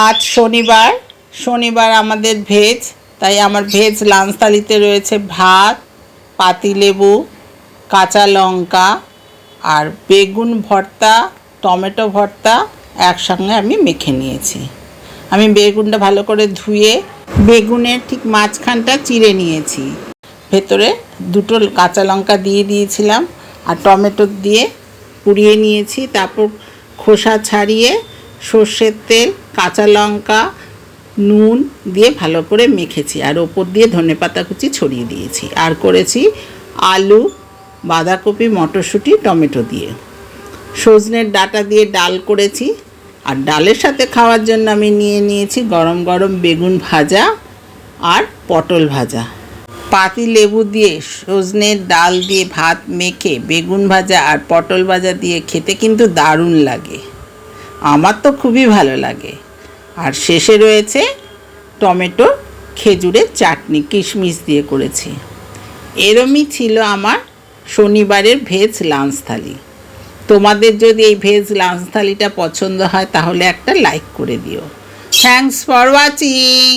আজ শনিবার আমাদের ভেজ, তাই আমার ভেজ লাঞ্চ থালিতে রয়েছে ভাত, পাতিলেবু, কাঁচা লঙ্কা আর বেগুন ভর্তা, টমেটো ভর্তা একসঙ্গে আমি মেখে নিয়েছি। আমি বেগুনটা ভালো করে ধুয়ে বেগুনের ঠিক মাঝখানটা চিড়ে নিয়েছি। ভেতরে দুটো কাঁচা লঙ্কা দিয়ে দিয়েছিলাম আর টমেটো দিয়ে পুড়িয়ে নিয়েছি। তারপর খোসা ছাড়িয়ে সর্ষের তেল, কাঁচা লঙ্কা, নুন দিয়ে ভালো করে মেখেছি আর ওপর দিয়ে ধনেপাতা কুচি ছড়িয়ে দিয়েছি। আর করেছি আলু, বাঁধাকপি, মটরশুঁটি, টমেটো দিয়ে। সজনের ডাঁটা দিয়ে ডাল করেছি আর ডালের সাথে খাওয়ার জন্য আমি নিয়ে নিয়েছি গরম গরম বেগুন ভাজা আর পটল ভাজা। পাতিলেবু দিয়ে সজনের ডাল দিয়ে ভাত মেখে বেগুন ভাজা আর পটল ভাজা দিয়ে খেতে কিন্তু দারুণ লাগে, আমার তো খুবই ভালো লাগে। আর শেষে রয়েছে টমেটো খেজুরের চাটনি, কিশমিশ দিয়ে করেছি। এরমই ছিল আমার শনিবারের ভেজ লাঞ্চ থালি। তোমাদের যদি এই ভেজ লাঞ্চ থালিটা পছন্দ হয় তাহলে একটা লাইক করে দিও। Thanks for watching.